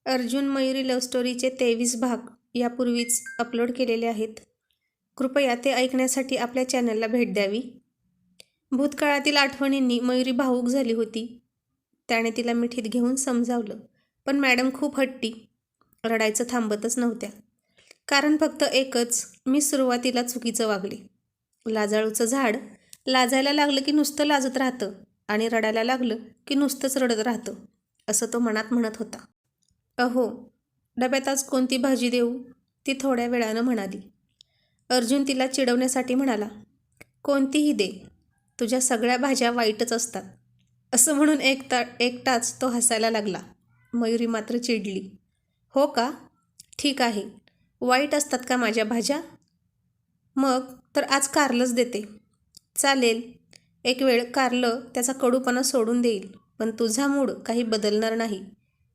Arjun Mayuri love स्टोरीचे 23 भाग यापूर्वीच upload केलेले आहेत. कृपया ते ऐकण्यासाठी आपल्या चॅनलला भेट द्यावी. भूतकाळातील आठवणींनी मयुरी भावूक झाली होती. त्याने तिला मिठीत घेऊन समजावलं, पण मॅडम खूप हट्टी. रडायचं थांबतच नव्हत्या. कारण फक्त एकच, मी सुरुवातीला चुकीचं वागले. लाजाळूचं झाड लाजायला लागलं की नुसतं लाजत राहतं आणि रडायला लागलं की नुसतंच रडत राहतं, असं तो मनात म्हणत होता. अहो, डब्यात आज कोणती भाजी देऊ? ती थोड्या वेळानं म्हणाली. अर्जुन तिला चिडवण्यासाठी म्हणाला, कोणतीही दे, तुझ्या सगळ्या भाज्या वाईटच असतात, असं म्हणून एकटाच तो हसायला लागला. मयुरी मात्र चिडली. हो का? ठीक आहे, वाईट असतात का माझ्या भाज्या? मग तर आज कारलंच देते. चालेल, एक वेळ कारलं त्याचा कडूपणा सोडून देईल, पण तुझा मूड काही बदलणार नाही.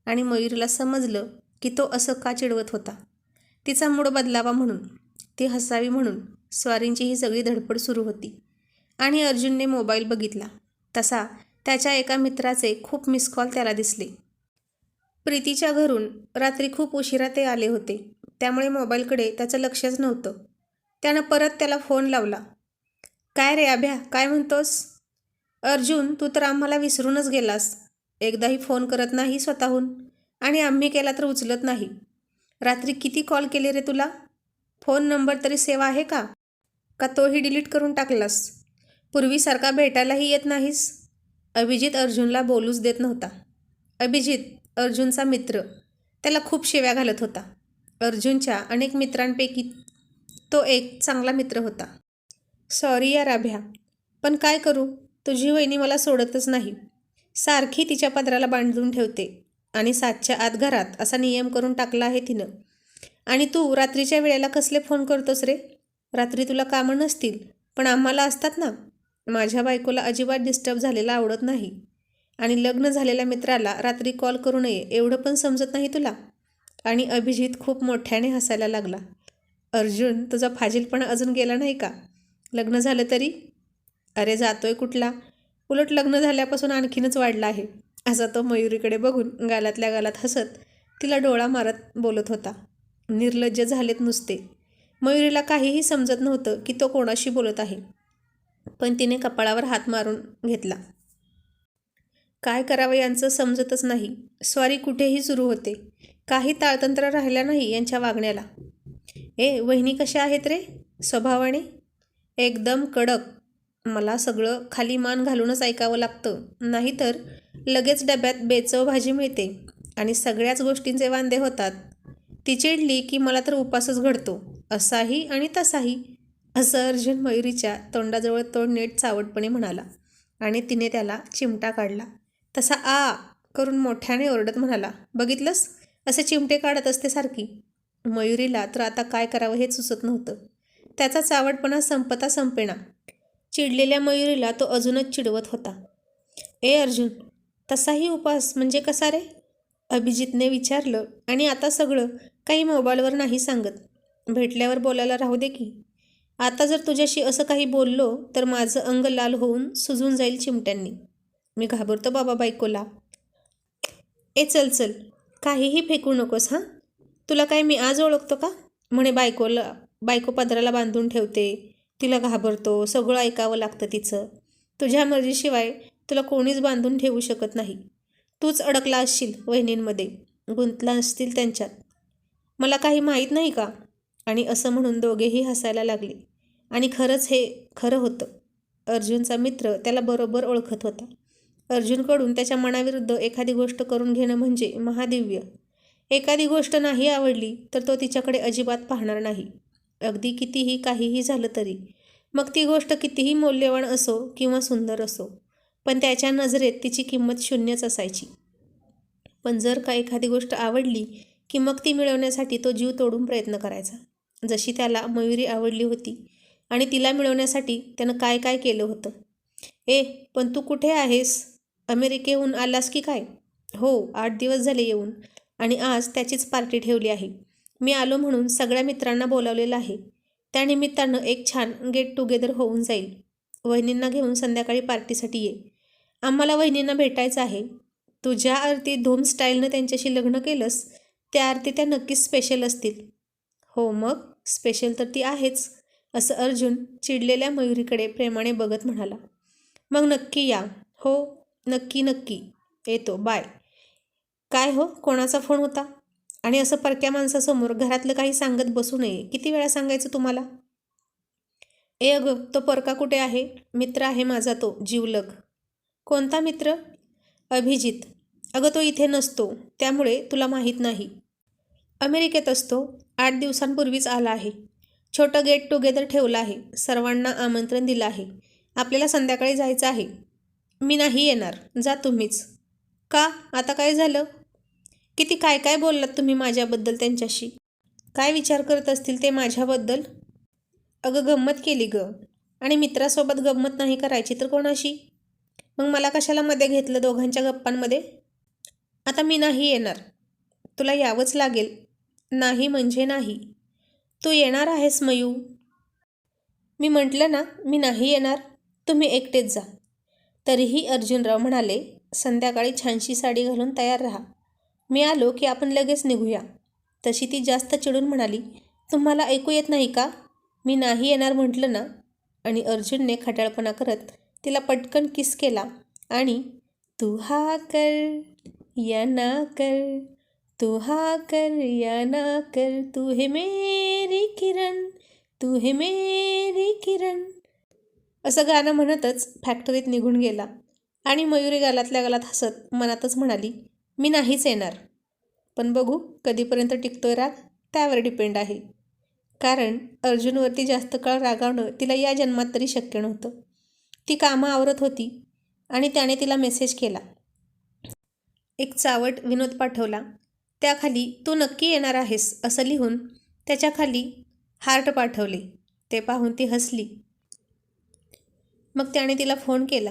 आणि मयुरीला समजलं की तो असं का चिडवत होता. तिचा मूड बदलावा म्हणून, ती हसावी म्हणून स्वारींची ही सगळी धडपड सुरू होती. आणि अर्जुनने मोबाईल बघितला. तसा त्याच्या एका मित्राचे खूप मिस कॉल त्याला दिसले. प्रीतीच्या घरून रात्री खूप उशिरा ते आले होते, त्यामुळे मोबाईलकडे त्याचं लक्षच नव्हतं. त्यानं परत त्याला फोन लावला. काय रे अभ्या, काय म्हणतोस? अर्जुन, तू तर आम्हाला विसरूनच गेलास. एकदाही फोन करत नाही स्वतःहून, आणि आम्ही केला तर उचलत नाही. रात्री किती कॉल केले रे तुला? फोन नंबर तरी सेव्ह आहे का? का तोही डिलीट करून टाकलास? पूर्वीसारखा भेटायलाही येत नाहीस? अभिजित अर्जुनला बोलूच देत नव्हता. अभिजित, अर्जुनचा मित्र, त्याला खूप शिव्या घालत होता. अर्जुनच्या अनेक मित्रांपैकी तो एक चांगला मित्र होता. सॉरी यार अभ्या, पण काय करू, तुझी वहिनी मला सोडतच नाही. सारखी तिच्या पदराला बांधून ठेवते आणि 7च्या आत घरात असा नियम करून टाकला आहे तिनं. आणि तू रात्रीच्या वेळेला कसले फोन करतोस रे? रात्री तुला कामं नसतील, पण आम्हाला असतात ना. माझ्या बायकोला अजिबात डिस्टर्ब झालेला आवडत नाही. आणि लग्न झालेल्या मित्राला रात्री कॉल करू नये एवढं पण समजत नाही तुला? आणि अभिजित खूप मोठ्याने हसायला लागला. अर्जुन, तुझा फाजीलपणा अजून गेला नाही का? लग्न झालं तरी? अरे जातोय कुठला, उलट लग्न झाल्यापासून आणखीनच वाढला आहे, असा तो मयुरीकडे बघून गालातल्या गालात हसत तिला डोळा मारत बोलत होता. निर्लज्ज झालेत नुसते. मयुरीला काहीही समजत नव्हतं की तो कोणाशी बोलत आहे, पण तिने कपाळावर हात मारून घेतला. काय करावं यांचं समजतच नाही. स्वारी कुठेही सुरू होते. काही ताळतंत्र राहिल्या नाही यांच्या वागण्याला. वहिनी कशा आहेत रे स्वभावाने? एकदम कडक. मला सगळं खाली मान घालूनच ऐकावं लागतं, नाहीतर लगेच डब्यात बेचव भाजी मिळते आणि सगळ्याच गोष्टींचे वांदे होतात. ती चिडली की मला तर उपासच घडतो, असाही आणि तसाही, असं अर्जुन मयुरीच्या तोंडाजवळ तोंड नीट चावटपणे म्हणाला. आणि तिने त्याला चिमटा काढला. तसा आ करून मोठ्याने ओरडत म्हणाला, बघितलंस, असे चिमटे काढत असते सारखी. मयुरीला तर आता काय करावं हे सुचत नव्हतं. त्याचा चावटपणा संपता संपेना. चिडलेल्या मयुरीला तो अजूनच चिडवत होता. अर्जुन, तसाही उपास म्हणजे कसा रे? अभिजितने विचारलं. आणि आता सगळं काही मोबाईलवर नाही सांगत, भेटल्यावर बोलायला राहू दे की. आता जर तुझ्याशी असं काही बोललो तर माझं अंग लाल होऊन सुजून जाईल चिमट्यांनी. मी घाबरतो बाबा बायकोला. चल चल, काहीही फेकू नकोस हां. तुला काय मी आज ओळखतो का? म्हणे बायको पदराला बांधून ठेवते, तिला घाबरतो, सगळं ऐकावं लागतं तिचं. तुझ्या मर्जीशिवाय तुला कोणीच बांधून ठेवू शकत नाही. तूच अडकला असशील वहिनींमध्ये, गुंतला असतील त्यांच्यात. मला काही माहीत नाही का? आणि असं म्हणून दोघेही हसायला लागले. आणि खरंच हे खरं होतं. अर्जुनचा मित्र त्याला बरोबर ओळखत होता. अर्जुनकडून त्याच्या मनाविरुद्ध एखादी गोष्ट करून घेणं म्हणजे महादिव्य. एखादी गोष्ट नाही आवडली तर तो तिच्याकडे अजिबात पाहणार नाही, अगदी कितीही काहीही झालं तरी. मग ती गोष्ट कितीही मौल्यवान असो किंवा सुंदर असो, पण त्याच्या नजरेत तिची किंमत शून्यच असायची. पण जर का एखादी गोष्ट आवडली की मग ती मिळवण्यासाठी तो जीव तोडून प्रयत्न करायचा. जशी त्याला मयुरी आवडली होती आणि तिला मिळवण्यासाठी त्यानं काय काय केलं होतं. पण तू कुठे आहेस? अमेरिकेहून आलास की काय? हो, 8 दिवस झाले येऊन, आणि आज त्याचीच पार्टी ठेवली आहे. मी आलो म्हणून सगळ्या मित्रांना बोलावलेलं आहे. त्यानिमित्तानं एक छान गेट टुगेदर होऊन जाईल. वहिनींना घेऊन संध्याकाळी पार्टीसाठी ये. आम्हाला वहिनींना भेटायचं आहे. तू ज्या अर्थी धूम स्टाईलनं त्यांच्याशी लग्न केलंस त्या अर्थी त्या नक्कीच स्पेशल असतील. हो मग स्पेशल तर ती आहेच, असं अर्जुन चिडलेल्या मयुरीकडे प्रेमाने बघत म्हणाला. मग नक्की या. हो नक्की नक्की येतो, बाय. काय हो, कोणाचा फोन होता? आणि असं परक्या माणसासमोर घरातलं काही सांगत बसू नये. किती वेळा सांगायचं तुम्हाला? ए अगं, तो परका कुठे आहे? मित्र आहे माझा तो जिवलग. कोणता मित्र? अभिजित. अगं तो इथे नसतो, त्यामुळे तुला माहीत नाही. अमेरिकेत असतो. 8 दिवसांपूर्वीच आला आहे. छोटं गेट टुगेदर ठेवलं आहे. सर्वांना आमंत्रण दिलं आहे. आपल्याला संध्याकाळी जायचं आहे. मी नाही येणार, जा तुम्हीच. का, आता काय झालं? किती काय काय बोललात तुम्ही माझ्याबद्दल त्यांच्याशी. काय विचार करत असतील ते माझ्याबद्दल? अगं गंमत केली गं. आणि मित्रासोबत गंमत नाही करायची तर कोणाशी? मग मला कशाला मध्ये घेतलं दोघांच्या गप्पांमध्ये? आता मी नाही येणार. तुला यावंच लागेल. नाही म्हणजे नाही. तू येणार आहेस मयू. मी म्हटलं ना मी नाही येणार. तुम्ही एकटेच जा. तरीही अर्जुनराव म्हणाले, संध्याकाळी छानशी साडी घालून तयार राहा. मी आलो की आपण लगेच निघूया. तशी ती जास्त चिडून म्हणाली, तुम्हाला ऐकू येत नाही का? मी नाही येणार म्हटलं ना. आणि अर्जुनने खट्याळपणा करत तिला पटकन किस केला आणि तू हा कर या ना कर, तू हा कर या ना कर, तू है मेरी किरण, तू है मेरी किरण, असं गाणं म्हणतच फॅक्टरीत निघून गेला. आणि मयुरी गालातल्या गालात हसत मनातच म्हणाली, मी नाहीच येणार. पण बघू कधीपर्यंत टिकतोय राग, त्यावर डिपेंड आहे. कारण अर्जुनवरती जास्त काळ रागावणं तिला या जन्मात तरी शक्य नव्हतं. ती कामं आवरत होती आणि त्याने तिला मेसेज केला. एक चावट विनोद पाठवला. त्याखाली तू नक्की येणार आहेस असं लिहून त्याच्या खाली हार्ट पाठवले. ते पाहून ती हसली. मग त्याने तिला फोन केला.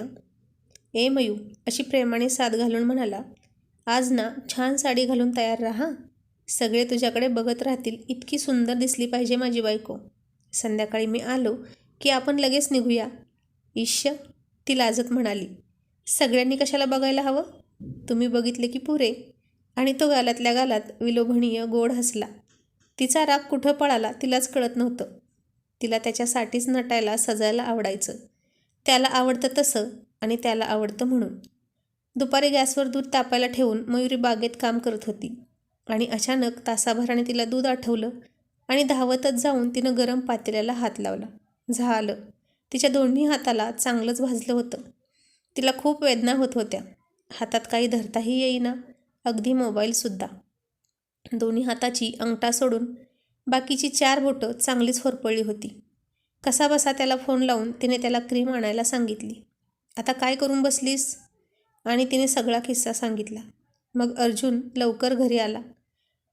ए मयू, अशी प्रेमाने साद घालून म्हणाला, आज ना छान साडी घालून तयार राहा. सगळे तुझ्याकडे बघत राहतील. इतकी सुंदर दिसली पाहिजे माझी बायको. संध्याकाळी मी आलो की आपण लगेच निघूया. ईश्य, ती लाजत म्हणाली. सगळ्यांनी कशाला बघायला हवं? तुम्ही बघितले की पुरे. आणि तो गालातल्या गालात विलोभनीय गोड हसला. तिचा राग कुठं पळाला तिलाच कळत नव्हतं. तिला त्याच्यासाठीच नटायला सजायला आवडायचं. त्याला आवडतं तसं आणि त्याला आवडतं म्हणून. दुपारी गॅसवर दूध तापायला ठेवून मयुरी बागेत काम करत होती आणि अचानक तासाभराने तिला दूध आठवलं आणि धावतच जाऊन तिनं गरम पातेल्याला हात लावला. झालं. तिच्या दोन्ही हाताला चांगलंच भाजलं होतं. तिला खूप वेदना होत होत्या. हातात काही धरताही येईना, अगदी मोबाईलसुद्धा. दोन्ही हाताची अंगठा सोडून बाकीची 4 बोटं चांगलीच होरपळली होती. कसाबसा त्याला फोन लावून तिने त्याला क्रीम आणायला सांगितली. आता काय करून बसलीस? आणि तिने सगळा किस्सा सांगितला. मग अर्जुन लवकर घरी आला.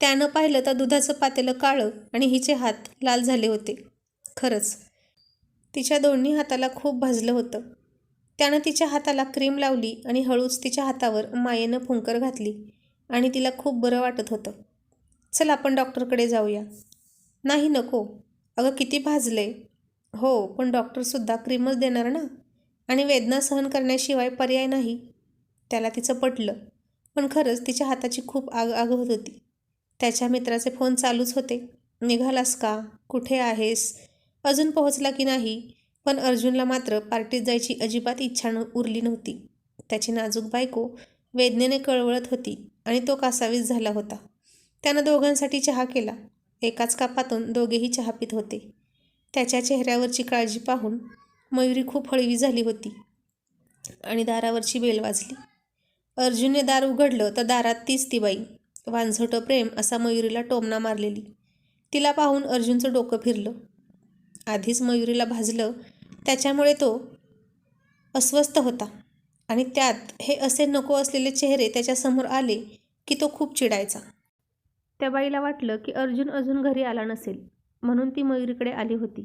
त्यानं पाहिलं तर दुधाचं पातेलं काळं आणि हिचे हात लाल झाले होते. खरंच तिच्या दोन्ही हाताला खूप भाजलं होतं. त्यानं तिच्या हाताला क्रीम लावली आणि हळूच तिच्या हातावर मायेनं फुंकर घातली आणि तिला खूप बरं वाटत होतं. चल आपण डॉक्टरकडे जाऊया. नाही नको. अगं किती भाजले. हो पण डॉक्टरसुद्धा क्रीमच देणार ना, आणि वेदना सहन करण्याशिवाय पर्याय नाही. त्याला तिचं पटलं. पण खरंच तिच्या हाताची खूप आग आग होत होती. त्याच्या मित्राचे फोन चालूच होते. निघालास का? कुठे आहेस? अजून पोहोचला की नाही? पण अर्जुनला मात्र पार्टीत जायची अजिबात इच्छा उरली नव्हती. त्याची नाजूक बायको वेदनेने कळवळत होती आणि तो कासावीस झाला होता. त्यानं दोघांसाठी चहा केला. एकाच कपातून दोघेही चहा पित होते. त्याच्या चेहऱ्यावरची काळजी पाहून मयुरी खूप हळवी झाली होती आणि दारावरची बेल वाजली. अर्जुनने दार उघडलं तर दारात तीच ती बाई, वांझोटं प्रेम असा मयुरीला टोमणा मारलेली. तिला पाहून अर्जुनचं डोकं फिरलं. आधीच मयुरीला भाजलं, त्याच्यामुळे तो अस्वस्थ होता आणि त्यात हे असे नको असलेले चेहरे त्याच्यासमोर आले की तो खूप चिडायचा. त्या बाईला वाटलं की अर्जुन अजून घरी आला नसेल, म्हणून ती मयुरीकडे आली होती.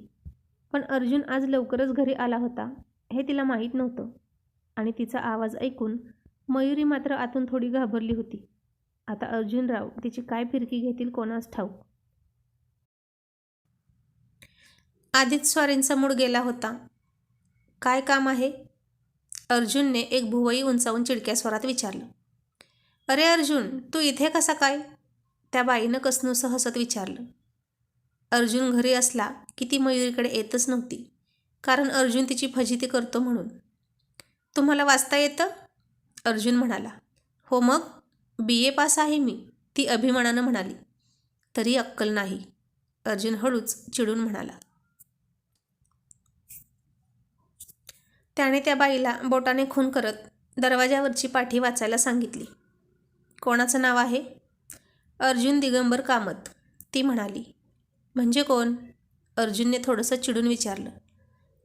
पण अर्जुन आज लवकरच घरी आला होता हे तिला माहीत नव्हतं. आणि तिचा आवाज ऐकून मयुरी मात्र आतून थोडी घाबरली होती. आता अर्जुनराव तिची काय फिरकी घेतील कोणास ठाऊक. आधीच स्वारींचा मूड गेला होता. काय काम आहे? अर्जुनने एक भुवई उंचावून चिडक्या स्वरात विचारलं. अरे अर्जुन, तू इथे कसा काय? त्या बाईनं कसनूसं हसत विचारलं. अर्जुन घरी असला की ती मयुरीकडे येतच नव्हती, कारण अर्जुन तिची फजिती करतो म्हणून. तुम्हाला वाचता येतं? अर्जुन म्हणाला. हो मग, BA पास आहे मी, ती अभिमानानं म्हणाली. तरी अक्कल नाही, अर्जुन हळूच चिडून म्हणाला. त्याने त्या बाईला बोटाने खून करत दरवाजावरची पाटी वाचायला सांगितली. कोणाचं नाव आहे? अर्जुन दिगंबर कामत, ती म्हणाली. म्हणजे कोण? अर्जुनने थोडंसं चिडून विचारलं.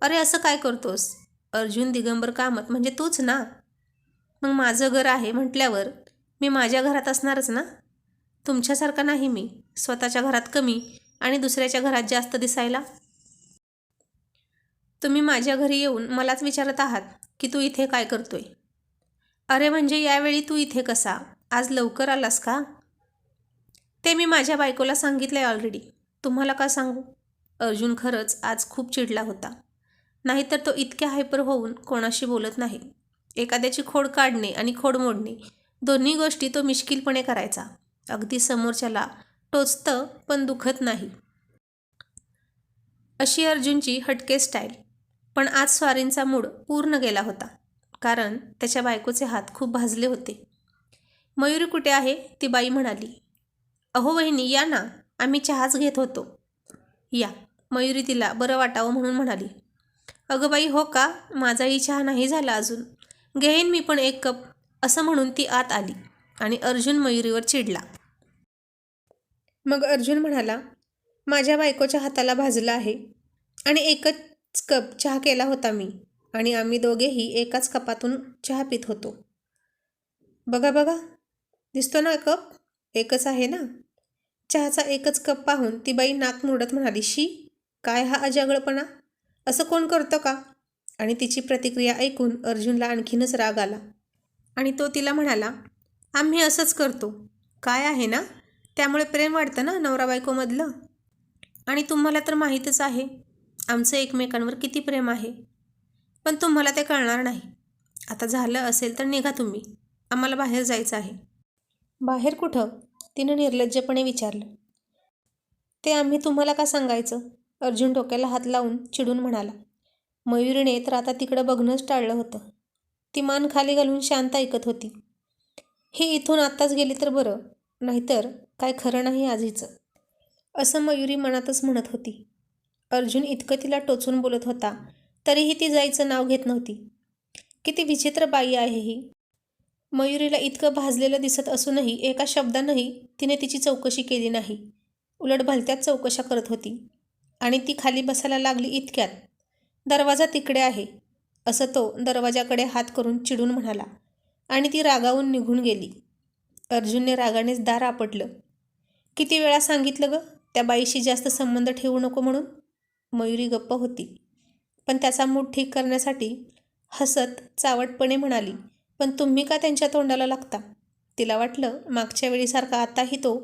अरे असं काय करतोस? अर्जुन दिगंबर कामत म्हणजे तूच ना? मग माझं घर आहे म्हटल्यावर मी माझ्या घरात असणारच ना? तुमच्यासारखा नाही मी, स्वतःच्या घरात कमी आणि दुसऱ्याच्या घरात जास्त दिसायला. तुम्ही माझ्या घरी येऊन मलाच विचारत आहात की तू इथे काय करतोय? अरे म्हणजे यावेळी तू इथे कसा? आज लवकर आलास का? ते मी माझ्या बायकोला सांगितलंय ऑलरेडी, तुम्हाला का सांगू? अर्जुन खरंच आज खूप चिडला होता. नाहीतर तो इतक्या हायपर होऊन कोणाशी बोलत नाही. एखाद्याची खोड काढणे आणि खोड मोडणे दोन्ही गोष्टी तो मिश्किलपणे करायचा. अगदी समोरच्याला टोचतं पण दुखत नाही, अशी अर्जुनची हटके स्टाईल. पण आज स्वारींचा मूड पूर्ण गेला होता, कारण त्याच्या बायकोचे हात खूप भाजले होते. मयुरी कुठे आहे? ती बाई म्हणाली. अहो वहिनी या ना, आम्ही चहाच घेत होतो. या, मयुरी तिला बरं वाटावं म्हणून म्हणाली. अगं बाई हो का? माझाही चहा नाही झाला अजून, घेईन मी पण एक कप, असं म्हणून ती आत आली आणि अर्जुन मयुरीवर चिडला. मग अर्जुन म्हणाला, माझ्या बायकोच्या हाताला भाजलं आहे आणि एकच कप चहा केला होता मी, आणि आम्ही दोघेही एकाच कपातून चहा पित होतो. बघा बघा, दिसतो ना कप, एकच आहे ना? चहाचा एकच कप पाहून ती बाई नाक मुरडत म्हणाली. शी, काय हा अजागळपणा, असं कोण करतं का? आणि तिची प्रतिक्रिया ऐकून अर्जुनला आणखीनच राग आला आणि तो तिला म्हणाला, आम्ही असंच करतो. काय आहे ना, त्यामुळे प्रेम वाढतं ना नवरा बायकोमधलं. आणि तुम्हाला तर माहीतच आहे आमचं एकमेकांवर किती प्रेम आहे, पण तुम्हाला ते कळणार नाही. आता झालं असेल तर निघा तुम्ही, आम्हाला बाहेर जायचं आहे. बाहेर कुठं? तिनं निर्लज्जपणे विचारलं. ते आम्ही तुम्हाला का सांगायचं? अर्जुन डोक्याला हात लावून चिडून म्हणाला. मयुरीने तर आता तिकडं बघणंच टाळलं होतं. ती मान खाली घालून शांत ऐकत होती. ही इथून आत्ताच गेली तर बरं, नाहीतर काय खरं नाही आज हिचं, असं मयुरी मनातच म्हणत होती. अर्जुन इतकं तिला टोचून बोलत होता तरीही ती जायचं नाव घेत नव्हती. किती विचित्र बाई आहे ही. मयुरीला इतकं भाजलेलं दिसत असूनही एका शब्दानंही तिने तिची चौकशी केली नाही. उलट भलत्याच चौकशा करत होती. आणि ती खाली बसायला लागली इतक्यात, दरवाजा तिकडे आहे, असं तो दरवाजाकडे हात करून चिडून म्हणाला आणि ती रागावून निघून गेली. अर्जुनने रागानेच दार आपटलं. किती वेळा सांगितलं गं त्या बाईशी जास्त संबंध ठेवू नको म्हणून. मयुरी गप्प होती, पण त्याचा मूड ठीक करण्यासाठी हसत चावटपणे म्हणाली, पण तुम्ही का त्यांच्या तोंडाला लागता? तिला वाटलं मागच्या वेळीसारखा आताही तो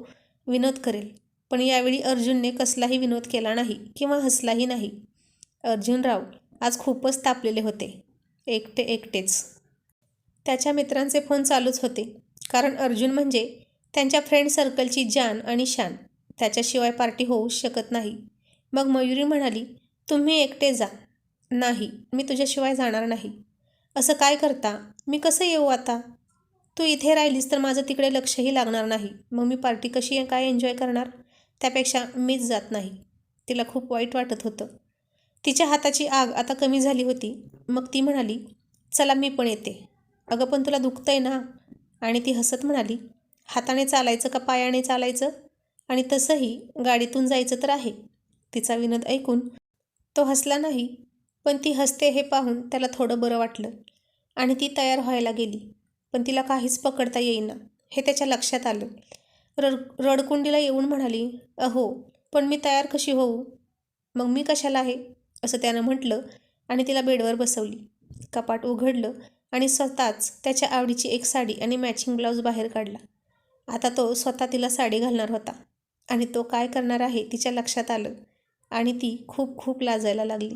विनोद करेल, पण यावेळी अर्जुनने कसलाही विनोद केला नाही किंवा हसलाही नाही. अर्जुनराव आज खूपच तापलेले होते, एकटे एकटेच. त्याच्या मित्रांचे फोन चालूच होते, कारण अर्जुन म्हणजे त्यांच्या फ्रेंड सर्कलची जान आणि शान. त्याच्याशिवाय पार्टी होऊ शकत नाही. मग मयुरी म्हणाली, तुम्ही एकटे जा. नाही, मी तुझ्याशिवाय जाणार नाही. असं काय करता? मी कसं येऊ आता? तू इथे राहिलीस तर माझं तिकडे लक्षही लागणार नाही. मग मी पार्टी कशी काय एन्जॉय करणार? त्यापेक्षा मीच जात नाही. तिला खूप वाईट वाटत होतं. तिच्या हाताची आग आता कमी झाली होती. मग ती म्हणाली, चला मी पण येते. अगं पण तुला दुखतंय ना? आणि ती हसत म्हणाली, हाताने चालायचं का पायाने चालायचं? आणि तसंही गाडीतून जायचं तर आहे. तिचा विनोद ऐकून तो हसला नाही, पण ती हसते हे पाहून त्याला थोडं बरं वाटलं आणि ती तयार व्हायला गेली. पण तिला काहीच पकडता येईना हे त्याच्या लक्षात आलं. रडकुंडीला येऊन म्हणाली, अहो पण मी तयार कशी होऊ? मग मी कशाला आहे? असं त्यानं म्हटलं आणि तिला बेडवर बसवली. कपाट उघडलं आणि स्वतःच त्याच्या आवडीची एक साडी आणि मॅचिंग ब्लाऊज बाहेर काढला. आता तो स्वतः तिला साडी घालणार होता आणि तो काय करणार आहे तिच्या लक्षात आलं आणि ती खूप खूप लाजायला लागली.